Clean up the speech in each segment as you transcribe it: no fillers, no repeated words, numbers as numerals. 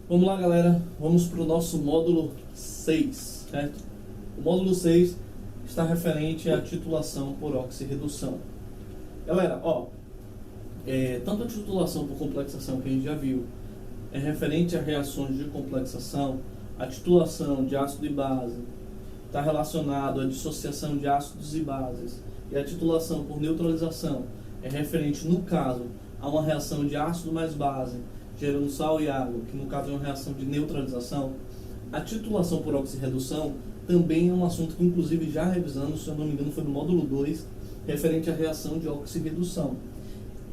Vamos lá, galera, vamos para o nosso módulo 6, certo? O módulo 6 está referente à titulação por oxirredução. Galera, tanto a titulação por complexação que a gente já viu, é referente a reações de complexação, a titulação de ácido e base está relacionado à dissociação de ácidos e bases, e a titulação por neutralização é referente, no caso, a uma reação de ácido mais base, gerando sal e água, que no caso é uma reação de neutralização. A titulação por oxirredução também é um assunto que, inclusive, já revisando, se eu não me engano, foi no módulo 2, referente à reação de oxirredução.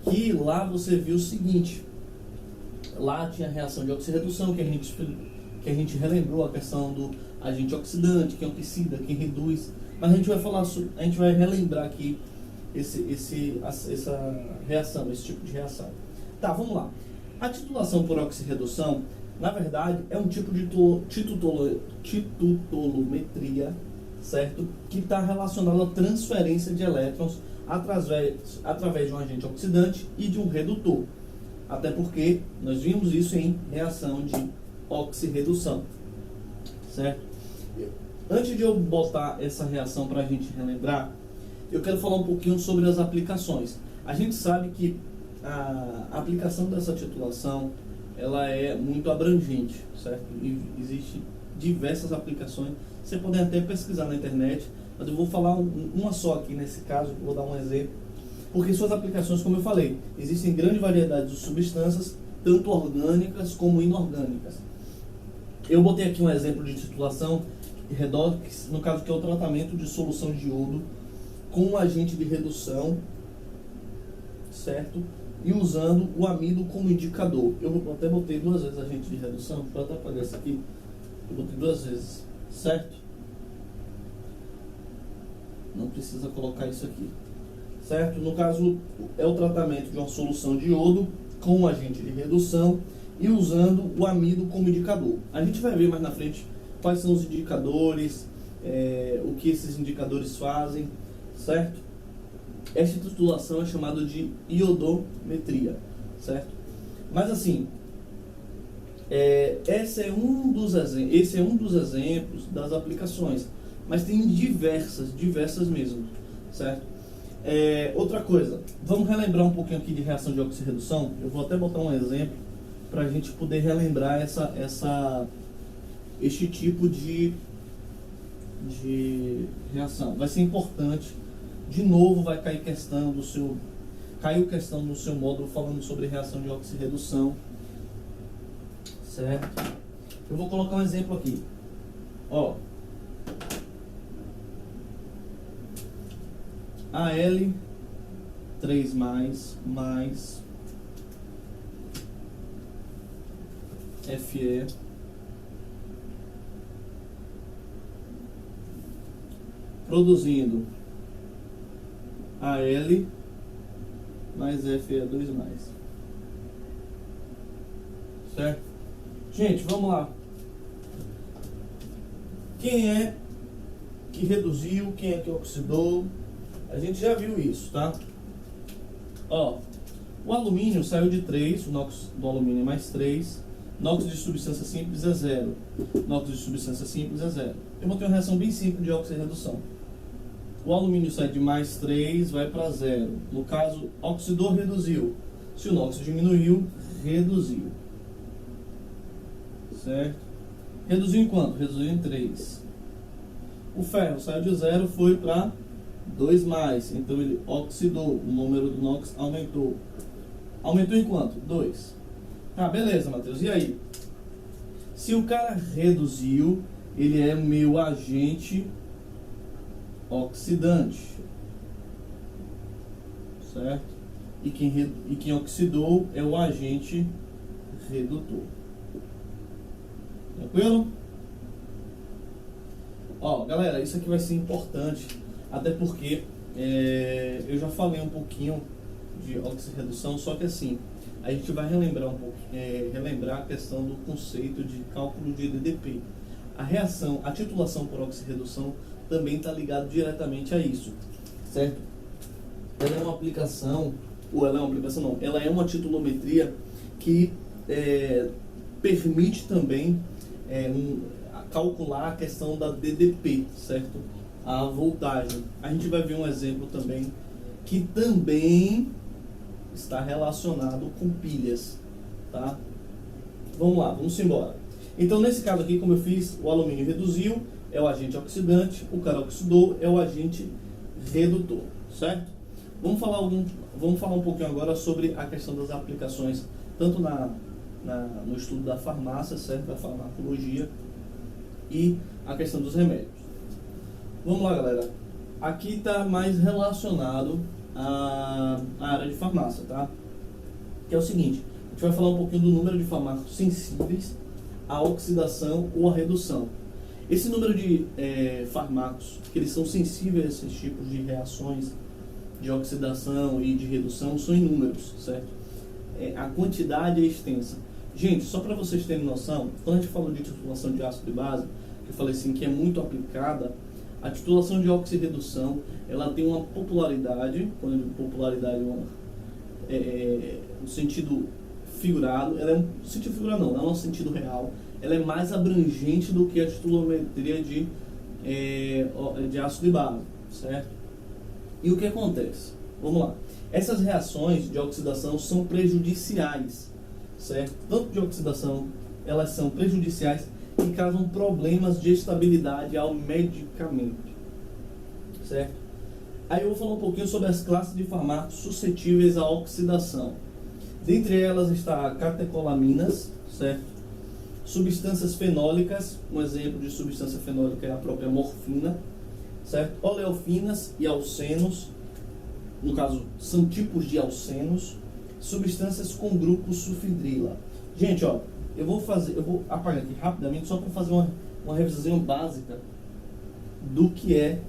Que lá você viu o seguinte, lá tinha a reação de oxirredução, que a gente relembrou a questão do agente oxidante, quem oxida, quem reduz, mas a gente vai relembrar aqui essa reação, esse tipo de reação. Tá, vamos lá. A titulação por oxirredução, na verdade, é um tipo de titutolometria, certo? Que está relacionado à transferência de elétrons através de um agente oxidante e de um redutor. Até porque nós vimos isso em reação de oxirredução, certo? Antes de eu botar essa reação para a gente relembrar, eu quero falar um pouquinho sobre as aplicações. A gente sabe que a aplicação dessa titulação ela é muito abrangente, certo? E existe diversas aplicações. Você pode até pesquisar na internet, mas eu vou falar uma só aqui nesse caso, vou dar um exemplo. Porque suas aplicações, como eu falei, existem grande variedade de substâncias, tanto orgânicas como inorgânicas. Eu botei aqui um exemplo de titulação redox, no caso que é o tratamento de solução de iodo com um agente de redução, certo? E usando o amido como indicador. Eu até botei 2 vezes agente de redução, deixa eu até apagar isso aqui. Eu botei 2 vezes, certo? Não precisa colocar isso aqui, certo? No caso, é o tratamento de uma solução de iodo com um agente de redução e usando o amido como indicador. A gente vai ver mais na frente quais são os indicadores, o que esses indicadores fazem, certo? Essa titulação é chamada de iodometria, certo? Mas assim, esse é um dos exemplos das aplicações, mas tem diversas mesmo, certo? Outra coisa, vamos relembrar um pouquinho aqui de reação de oxirredução. Eu vou até botar um exemplo para a gente poder relembrar este tipo de reação. Vai ser importante. De novo vai cair questão caiu questão no seu módulo falando sobre reação de oxirredução, certo? Eu vou colocar um exemplo aqui, Al3+ mais Fe produzindo Al mais Fe2+. Certo? Gente, vamos lá. Quem é que reduziu? Quem é que oxidou? A gente já viu isso, tá? O alumínio saiu de 3, o NOx do alumínio é mais 3. NOx de substância simples é 0. NOx de substância simples é 0. Eu botei uma reação bem simples de oxirredução. O alumínio sai de mais 3, vai para 0. No caso, oxidou, reduziu. Se o NOx diminuiu, reduziu. Certo? Reduziu em quanto? Reduziu em 3. O ferro saiu de 0, foi para 2+. Então ele oxidou. O número do NOx aumentou. Aumentou em quanto? 2. Ah, beleza, Matheus. E aí? Se o cara reduziu, ele é meu agente oxidante, certo? E quem oxidou é o agente redutor. Tranquilo? Galera, isso aqui vai ser importante, até porque eu já falei um pouquinho de oxirredução, só que assim, a gente vai relembrar relembrar a questão do conceito de cálculo de DDP. A titulação por oxirredução também está ligado diretamente a isso, certo? Ela é uma aplicação, ela é uma titulometria que permite também calcular a questão da DDP, certo? A voltagem. A gente vai ver um exemplo também que também está relacionado com pilhas, tá? Vamos lá, vamos embora. Então, nesse caso aqui, como eu fiz, o alumínio reduziu, é o agente oxidante, o cara oxidou, é o agente redutor, certo? Vamos falar um pouquinho agora sobre a questão das aplicações, tanto no estudo da farmácia, certo? Da farmacologia e a questão dos remédios. Vamos lá, galera. Aqui está mais relacionado à área de farmácia, tá? Que é o seguinte, a gente vai falar um pouquinho do número de fármacos sensíveis à oxidação ou à redução. Esse número de fármacos que eles são sensíveis a esses tipos de reações de oxidação e de redução são inúmeros, certo? A quantidade é extensa. Gente, só para vocês terem noção, quando a gente falou de titulação de ácido e base, que eu falei assim, que é muito aplicada, a titulação de oxirredução, ela tem uma popularidade, quando eu digo popularidade no sentido figurado, ela é um sentido figurado não é um sentido real, ela é mais abrangente do que a titulometria de ácido e base, certo? E o que acontece? Vamos lá. Essas reações de oxidação são prejudiciais, certo? Tanto de oxidação, elas são prejudiciais e causam problemas de estabilidade ao medicamento, certo? Aí eu vou falar um pouquinho sobre as classes de fármacos suscetíveis à oxidação. Dentre elas está catecolaminas, certo? Substâncias fenólicas, um exemplo de substância fenólica é a própria morfina, certo? Oleofinas e alcenos, no caso são tipos de alcenos, substâncias com grupo sulfidrila. Gente, ó, eu vou apagar aqui rapidamente só para fazer uma revisão básica do que é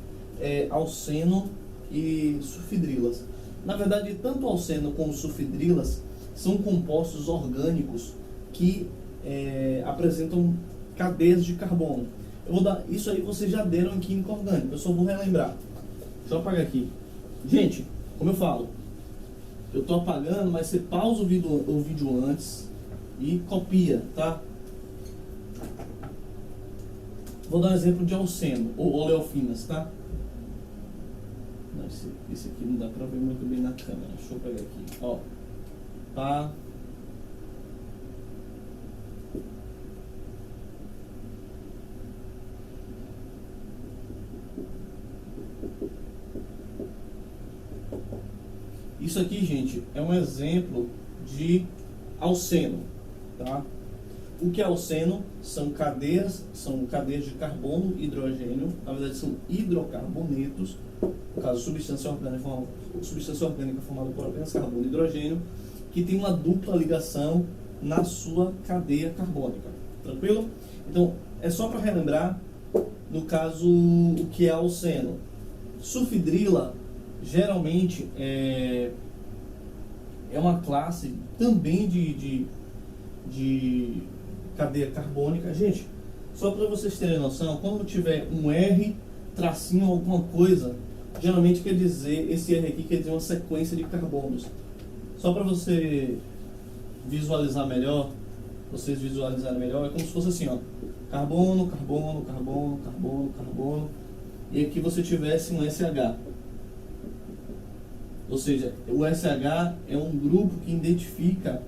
alceno e sulfidrilas. Na verdade, tanto alceno como sulfidrilas são compostos orgânicos que apresentam cadeias de carbono. Isso aí vocês já deram em química orgânica, eu só vou relembrar. Deixa eu apagar aqui. Gente, como eu falo, eu estou apagando, mas você pausa o vídeo antes e copia, tá? Vou dar um exemplo de alceno, ou oleofinas, tá? Não, esse aqui não dá pra ver muito bem na câmera. Deixa eu pegar aqui, ó. Tá? Isso aqui, gente, é um exemplo de alceno, tá? O que é alceno? São cadeias de carbono e hidrogênio, na verdade são hidrocarbonetos, no caso substância orgânica formada por apenas carbono e hidrogênio, que tem uma dupla ligação na sua cadeia carbônica, tranquilo? Então, é só para relembrar, no caso, o que é alceno. Sulfidrila geralmente é uma classe também de cadeia carbônica. Gente, só para vocês terem noção, quando tiver um R tracinho alguma coisa, geralmente quer dizer, esse R aqui quer dizer uma sequência de carbonos. Só para você visualizar melhor, vocês visualizarem melhor, é como se fosse assim, ó, carbono, carbono, carbono, carbono, carbono, e aqui você tivesse um SH. Ou seja, o SH é um grupo que identifica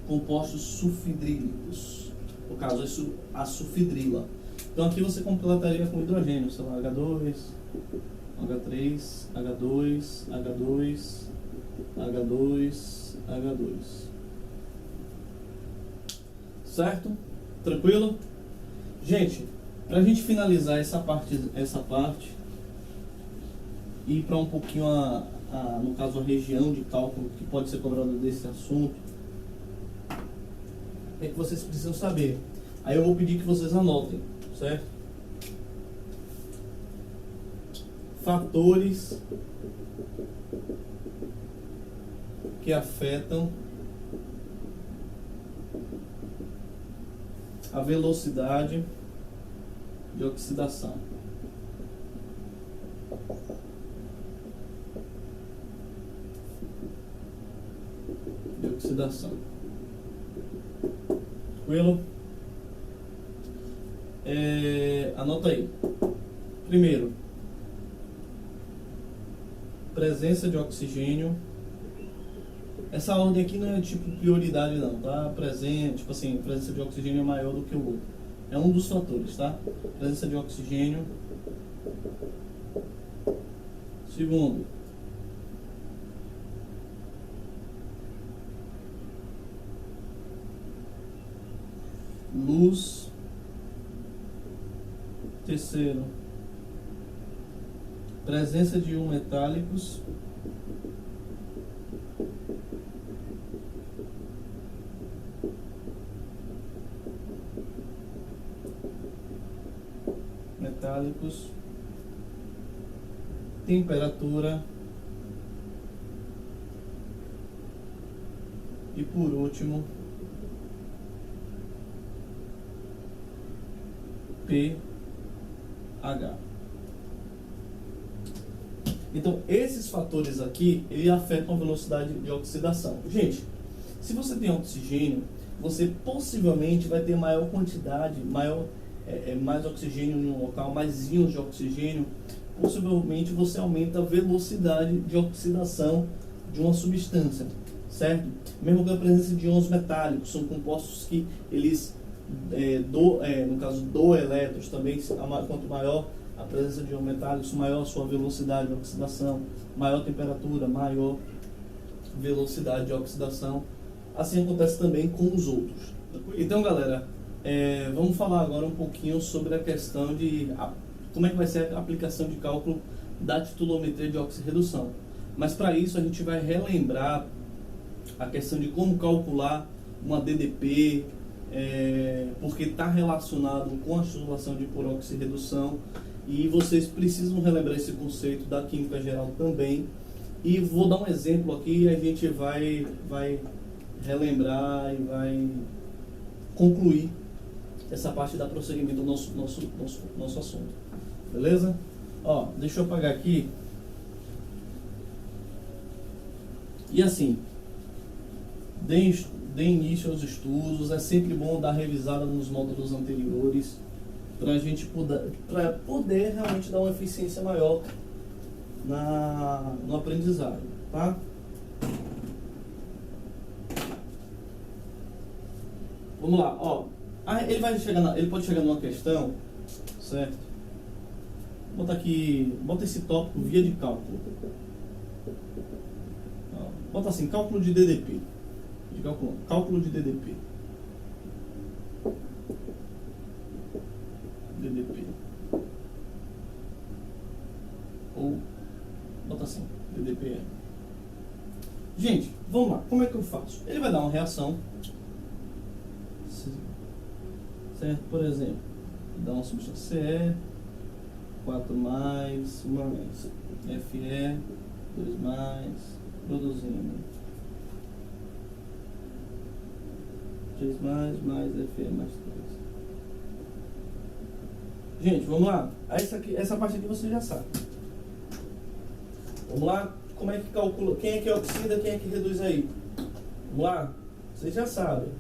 compostos sulfidrílicos. No caso, a sulfidrila. Então aqui você completaria com hidrogênio, sei lá, H2, H3, H2, H2, H2, H2. Certo? Tranquilo? Gente, para a gente finalizar essa parte e ir para um pouquinho no caso a região de cálculo que pode ser cobrada desse assunto, é que vocês precisam saber. Aí eu vou pedir que vocês anotem, certo? Fatores que afetam a velocidade de oxidação. Tranquilo? Anota aí. Primeiro, presença de oxigênio. Essa ordem aqui não é tipo prioridade não, tá? Presente, tipo assim, presença de oxigênio é maior do que o outro. É um dos fatores, tá? Presença de oxigênio. Segundo, luz. Terceiro, presença de íons metálicos. Temperatura e por último pH. Então esses fatores aqui, ele afetam a velocidade de oxidação. Gente, se você tem oxigênio, você possivelmente vai ter maior quantidade, mais oxigênio em um local, mais íons de oxigênio. Possivelmente você aumenta a velocidade de oxidação de uma substância, certo? Mesmo com a presença de íons metálicos, são compostos que eles, no caso do elétrons também, quanto maior a presença de íons metálicos, maior a sua velocidade de oxidação, maior temperatura, maior velocidade de oxidação. Assim acontece também com os outros. Então, galera, vamos falar agora um pouquinho sobre a questão de como é que vai ser a aplicação de cálculo da titulometria de oxirredução. Mas para isso a gente vai relembrar a questão de como calcular uma DDP, porque está relacionado com a titulação por oxirredução, e vocês precisam relembrar esse conceito da química geral também. E vou dar um exemplo aqui e a gente vai relembrar e vai concluir essa parte da prosseguimento do nosso assunto. Beleza? Ó, deixa eu apagar aqui. E assim, dê início aos estudos. É sempre bom dar revisada nos módulos anteriores para a gente poder realmente dar uma eficiência maior no aprendizado, tá? Vamos lá, ó. Ele pode chegar numa questão, certo? Bota esse tópico via de cálculo. Bota assim, cálculo de DDP. Cálculo de DDP. Ou bota assim, DDP. Gente, vamos lá, como é que eu faço? Ele vai dar uma reação, certo? Por exemplo, dá uma substância CE, 4 mais, Fe, 2 mais, produzindo 3 mais Fe mais 3. Gente, vamos lá. Essa parte aqui você já sabe. Vamos lá, como é que calcula? Quem é que oxida, quem é que reduz aí? Vamos lá, vocês já sabem.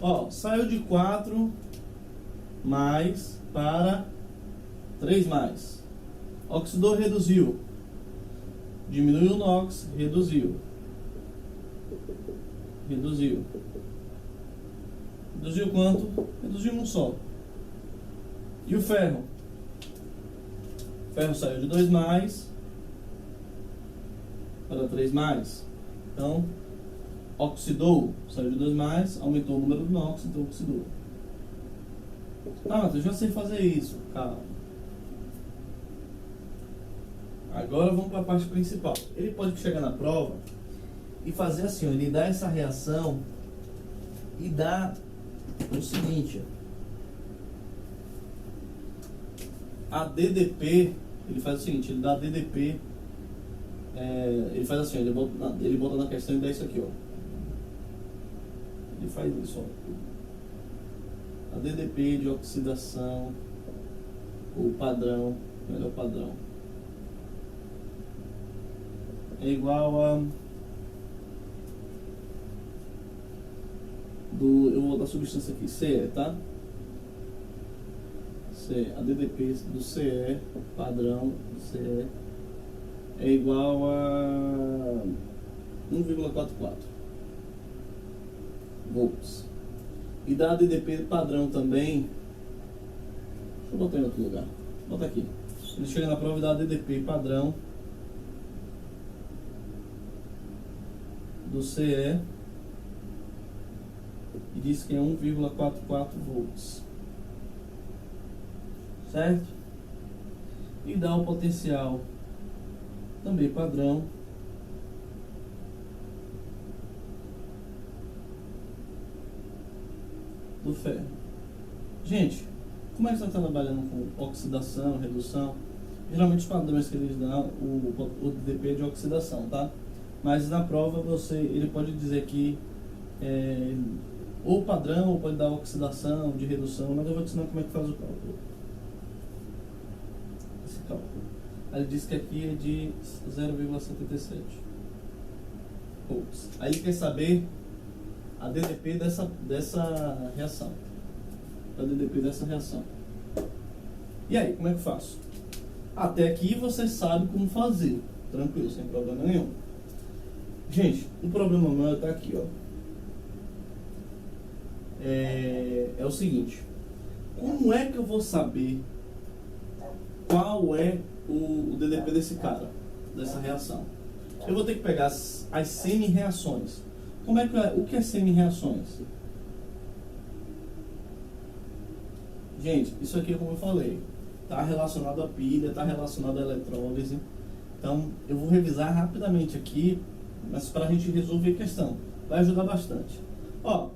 Ó, saiu de 4 mais para 3 mais. Oxidou, reduziu. Diminuiu o NOx, reduziu. Reduziu quanto? Reduziu um só. E o ferro? O ferro saiu de 2 mais para 3 mais. Então, oxidou, saiu de 2 mais, aumentou o número do NOx, então oxidou. Eu já sei fazer isso. Calma. Agora vamos para a parte principal. Ele pode chegar na prova e fazer assim, ó, ele dá essa reação e dá o seguinte, a DDP, ele faz o seguinte, ele dá a DDP, ele faz assim, ele bota na questão e dá isso aqui, ó. Ele faz isso, ó. A DDP de oxidação, o padrão, melhor padrão, é igual a eu vou botar a substância aqui, CE, tá? CE, a DDP do CE, padrão do CE, é igual a 1,44 volts. E da DDP padrão também, deixa eu botar em outro lugar, vou botar aqui. Ele chega na prova e dá a DDP padrão do CE e diz que é 1,44 volts, certo? E dá o potencial também padrão do ferro. Gente, como é que você está trabalhando com oxidação, redução? Geralmente os padrões que eles dão, o DDP é de oxidação, tá? Mas na prova ele pode dizer que ou padrão, ou pode dar oxidação, de redução, mas eu vou te ensinar como é que faz o cálculo. Esse cálculo. Aí ele diz que aqui é de 0,77 volts. Aí ele quer saber a DDP dessa reação. A DDP dessa reação. E aí, como é que eu faço? Até aqui você sabe como fazer. Tranquilo, sem problema nenhum. Gente, o problema maior está aqui, ó. É o seguinte. Como é que eu vou saber qual é o DDP desse cara, dessa reação? Eu vou ter que pegar as semi-reações. O que é semi-reações? Gente, isso aqui, como eu falei, está relacionado à pilha, está relacionado à eletrólise. Então, eu vou revisar rapidamente aqui, mas para a gente resolver a questão. Vai ajudar bastante. Ó,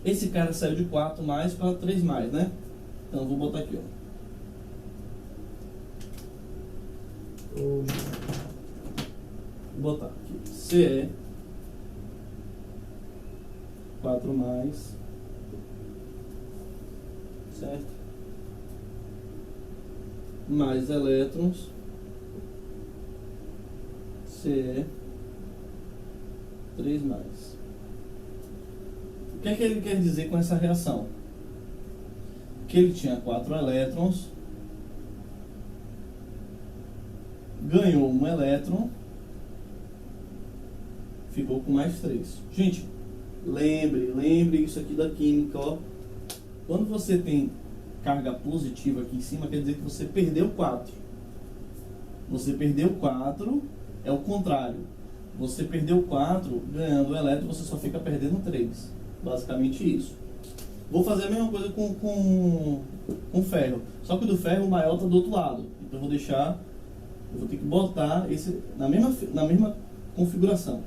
esse cara saiu de 4 mais para 3 mais, né? Então, eu vou botar aqui, ó. Vou botar aqui CE 4 mais, certo? Mais elétrons CE 3 mais. O que é que ele quer dizer com essa reação? Que ele tinha 4 elétrons, ganhou um elétron, ficou com mais 3. Gente, lembre isso aqui da química, ó. Quando você tem carga positiva aqui em cima, quer dizer que você perdeu 4. Você perdeu 4, é o contrário. Você perdeu 4, ganhando o elétron, você só fica perdendo 3. Basicamente isso. Vou fazer a mesma coisa com ferro. Só que o do ferro, o maior está do outro lado. Então eu vou ter que botar esse na mesma configuração.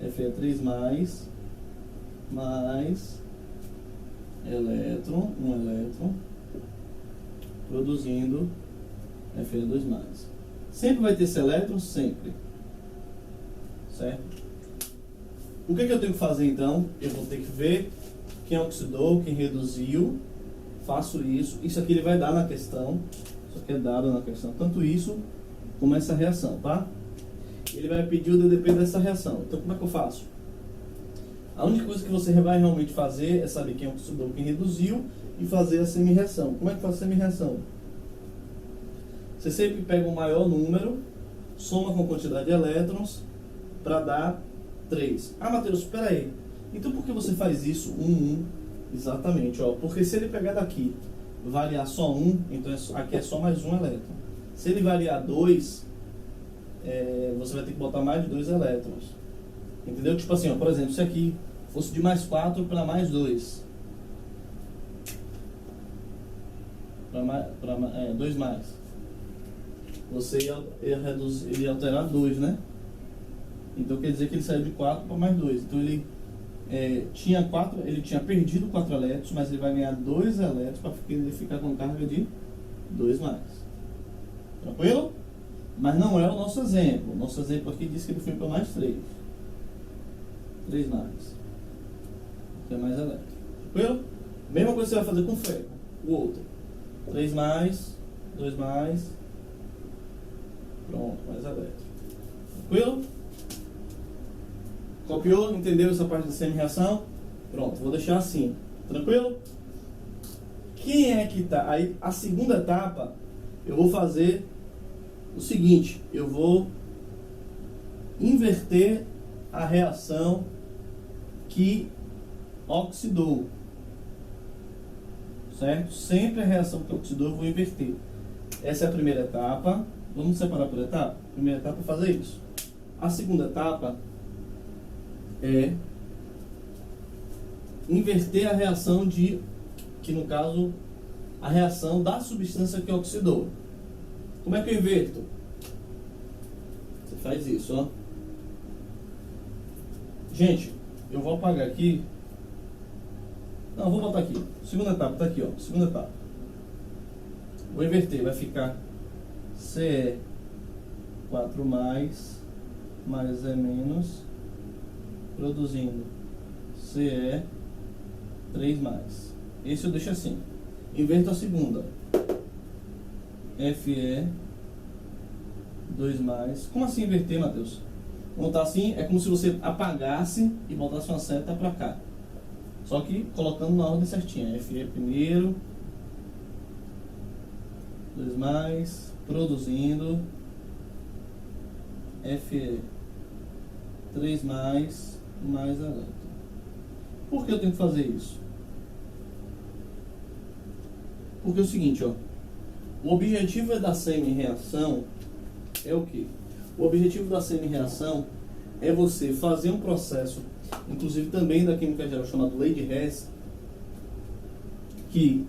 Fe 3 mais elétron, um elétron, produzindo Fe2 mais. Sempre vai ter esse elétron, sempre. Certo? O que eu tenho que fazer então? Eu vou ter que ver quem oxidou, quem reduziu. Faço isso. Isso aqui ele vai dar na questão. Isso aqui é dado na questão. Tanto isso como essa reação, tá? Ele vai pedir o DDP dessa reação. Então como é que eu faço? A única coisa que você vai realmente fazer é saber quem oxidou, quem reduziu e fazer a semi-reação. Como é que faz a semi-reação? Você sempre pega o maior número, soma com a quantidade de elétrons para dar 3. Ah, Matheus, espera aí. Então por que você faz isso? 1. Exatamente, ó. Porque se ele pegar daqui, variar só 1, então aqui é só mais um elétron. Se ele variar 2, você vai ter que botar mais de 2 elétrons. Entendeu? Tipo assim, ó, por exemplo, se aqui fosse de mais 4 para mais 2. 2 mais. Você ia alterar 2, né? Então quer dizer que ele saiu de 4 para mais 2. Então ele tinha perdido 4 elétrons, mas ele vai ganhar 2 elétrons para ele ficar com carga de 2 mais. Tranquilo? Mas não é o nosso exemplo. O nosso exemplo aqui diz que ele foi para mais 3. 3 mais. Tem mais elétron. Tranquilo? Mesma coisa que você vai fazer com ferro. O outro. 3 mais, 2 mais. Pronto, mais elétron. Tranquilo? Copiou? Entendeu essa parte da semi-reação? Pronto, vou deixar assim. Tranquilo? Quem é que tá? Aí, a segunda etapa, eu vou fazer o seguinte. Eu vou inverter a reação que oxidou. Certo? Sempre a reação que oxidou eu vou inverter. Essa é a primeira etapa. Vamos separar por etapa? A primeira etapa é fazer isso. A segunda etapa é inverter a reação que no caso, a reação da substância que oxidou. Como é que eu inverto? Você faz isso, ó. Gente, eu vou apagar aqui. Não, vou botar aqui. Segunda etapa, tá aqui, ó. Segunda etapa. Vou inverter, vai ficar Ce4+, mais E-, produzindo Ce3+. Esse eu deixo assim. Inverto a segunda. Fe2+. Como assim inverter, Matheus? Quando tá assim, é como se você apagasse e botasse uma seta pra cá. Só que colocando na ordem certinha. Fe primeiro, 2+, produzindo Fe3+, mais elétron. Por que eu tenho que fazer isso? Porque é o seguinte, ó. O objetivo da semi-reação é o quê? O objetivo da semi-reação é você fazer um processo, inclusive também da química geral, chamado lei de Hess, que,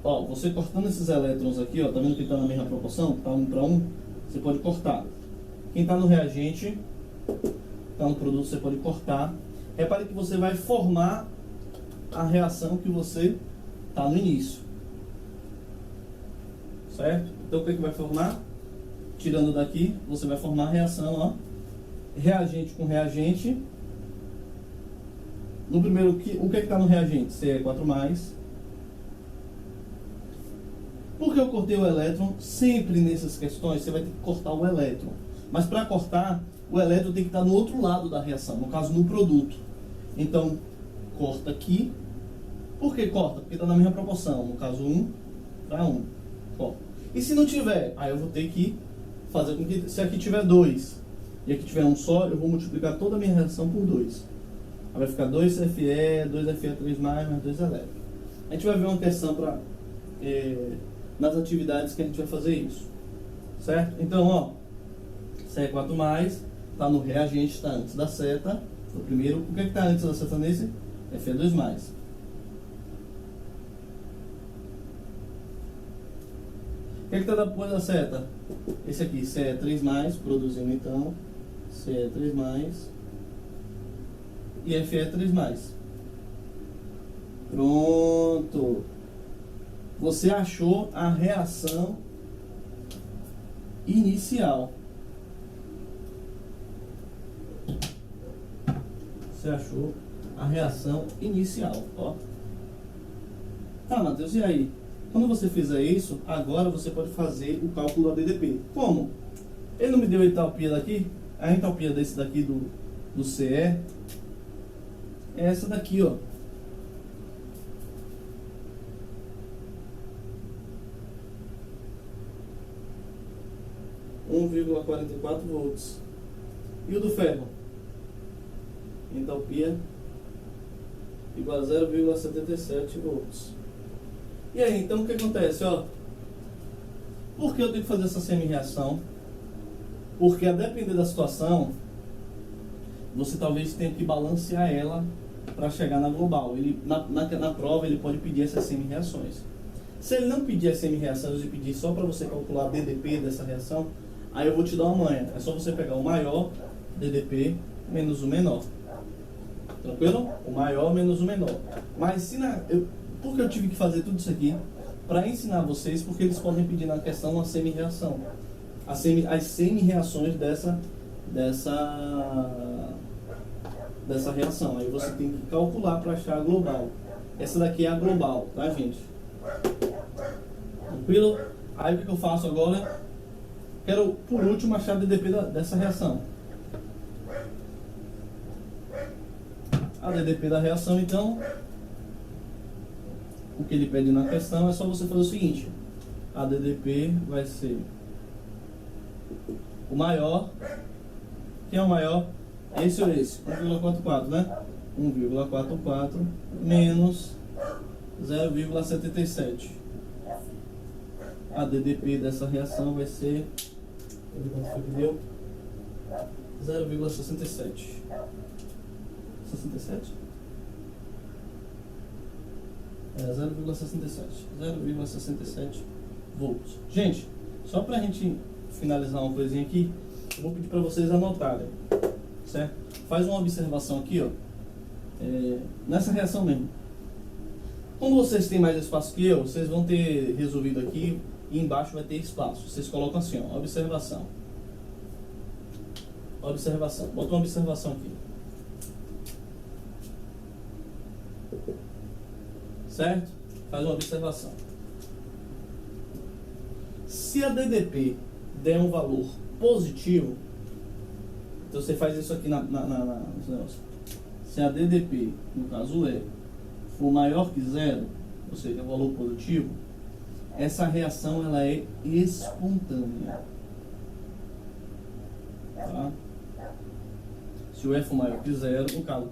ó, você cortando esses elétrons aqui, ó, tá vendo que está na mesma proporção? Tá 1 para 1, você pode cortar. Quem está no reagente, está no produto, você pode cortar. Repare que você vai formar a reação que você está no início. Certo? Então o que é que vai formar? Tirando daqui, você vai formar a reação, ó. Reagente com reagente. No primeiro, o que é que está no reagente? Ce4+. Por que eu cortei o elétron? Sempre nessas questões você vai ter que cortar o elétron. Mas para cortar, o elétron tem que estar no outro lado da reação, no caso no produto. Então, corta aqui. Por que corta? Porque está na mesma proporção, no caso 1 para 1. Corta. E se não tiver? Aí eu vou ter que fazer com que, se aqui tiver 2 e aqui tiver um só, eu vou multiplicar toda a minha reação por 2. Aí vai ficar 2Fe, 2Fe3+, mais 2 elétrons. A gente vai ver uma questão para nas atividades que a gente vai fazer isso. Certo? Então, ó, Ce4+, está no reagente, está antes da seta. O primeiro, o que está antes da seta nesse? Fe2+. O que está depois da seta? Esse aqui, Ce3+, produzindo então Ce3+, e Fe3+. Pronto! Você achou a reação inicial. Você achou a reação inicial, ó. Tá, Matheus, e aí? Quando você fizer isso, agora você pode fazer o cálculo da DDP. Como? Ele não me deu a entalpia daqui? A entalpia desse daqui do CE é essa daqui, ó. – 1,44 volts. E o do ferro? Entalpia igual a 0,77 volts. E aí, então o que acontece, ó? Por que eu tenho que fazer essa semi-reação? Porque a depender da situação, você talvez tenha que balancear ela para chegar na global. Ele, na prova ele pode pedir essas semi-reações. Se ele não pedir as semi-reações e pedir só para você calcular a DDP dessa reação, aí eu vou te dar uma manha. É só você pegar o maior DDP menos o menor. Tranquilo? O maior menos o menor. Mas se por que eu tive que fazer tudo isso aqui? Para ensinar vocês, porque eles podem pedir na questão uma semi-reação. As semi-reações dessa reação. Aí você tem que calcular para achar a global. Essa daqui é a global, tá, gente? Tranquilo? Aí o que eu faço agora? Quero, por último, achar a DDP dessa reação. ADDP da reação, então, o que ele pede na questão é só você fazer o seguinte: ADDP vai ser o maior. Quem é o maior? Esse ou esse? 1,44, né? 1,44 menos 0,77. A ADDP dessa reação vai ser... Quanto foi que deu? 0,67. 67? É 0,67 volts. Gente, só pra gente finalizar uma coisinha aqui, eu vou pedir para vocês anotarem, certo? Faz uma observação aqui, ó, nessa reação mesmo. Como vocês têm mais espaço que eu, vocês vão ter resolvido aqui e embaixo vai ter espaço. Vocês colocam assim, ó, observação. Observação. Bota uma observação aqui. Certo? Faz uma observação. Se a DDP der um valor positivo, então você faz isso aqui nos negócios. Se a DDP, no caso E, for maior que zero, ou seja, um valor positivo, essa reação ela é espontânea. Tá? Se o E for maior que zero, no caso,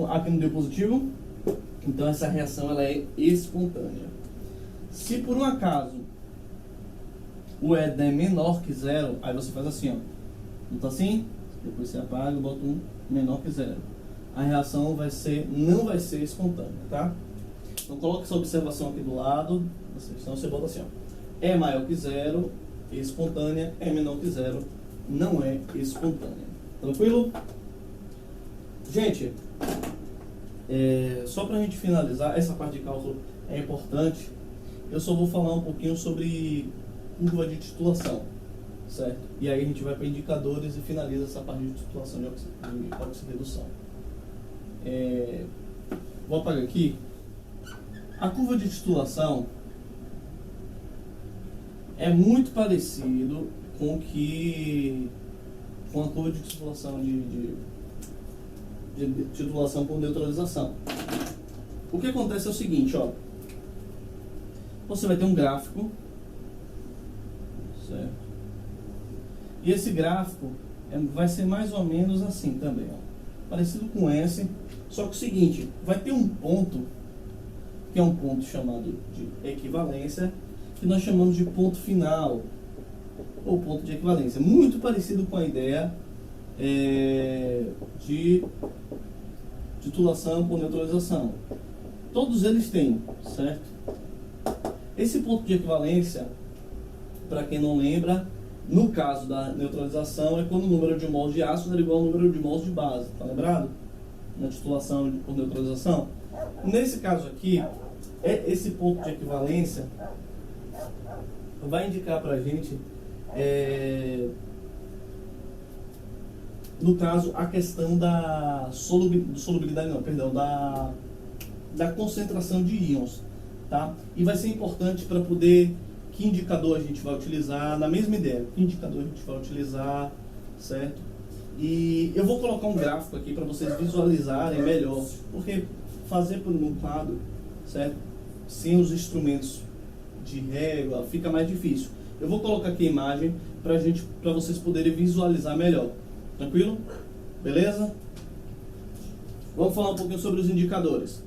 aqui não deu positivo, então essa reação ela é espontânea. Se por um acaso o E der menor que zero, aí você faz assim, ó. Não tá assim? Depois você apaga e bota um menor que zero. A reação não vai ser espontânea, tá? Então coloca essa observação aqui do lado. Então você bota assim, ó. É maior que zero, espontânea. É menor que zero, não é espontânea. Tranquilo? Gente, só pra gente finalizar, essa parte de cálculo é importante. Eu só vou falar um pouquinho sobre curva de titulação, certo? E aí a gente vai para indicadores e finaliza essa parte de titulação de oxirredução. Vou apagar aqui. A curva de titulação é muito parecido com a curva de titulação de titulação por neutralização. O que acontece é o seguinte, ó. Você vai ter um gráfico, certo? E esse gráfico vai ser mais ou menos assim também, ó. Parecido com esse, só que o seguinte, vai ter um ponto, que é um ponto chamado de equivalência, que nós chamamos de ponto final, ou ponto de equivalência, muito parecido com a ideia de titulação por neutralização. Todos eles têm, certo? Esse ponto de equivalência, para quem não lembra, no caso da neutralização, é quando o número de mols de ácido é igual ao número de mols de base, tá lembrado? Na titulação por neutralização. Nesse caso aqui, esse ponto de equivalência vai indicar para a gente, no caso, a questão da solubilidade, não, perdão, da concentração de íons, tá? E vai ser importante para poder, que indicador a gente vai utilizar, na mesma ideia, que indicador a gente vai utilizar, certo? E eu vou colocar um gráfico aqui para vocês visualizarem melhor, porque fazer por um quadro, certo? Sem os instrumentos de régua, fica mais difícil. Eu vou colocar aqui a imagem para vocês poderem visualizar melhor. Tranquilo? Beleza? Vamos falar um pouquinho sobre os indicadores.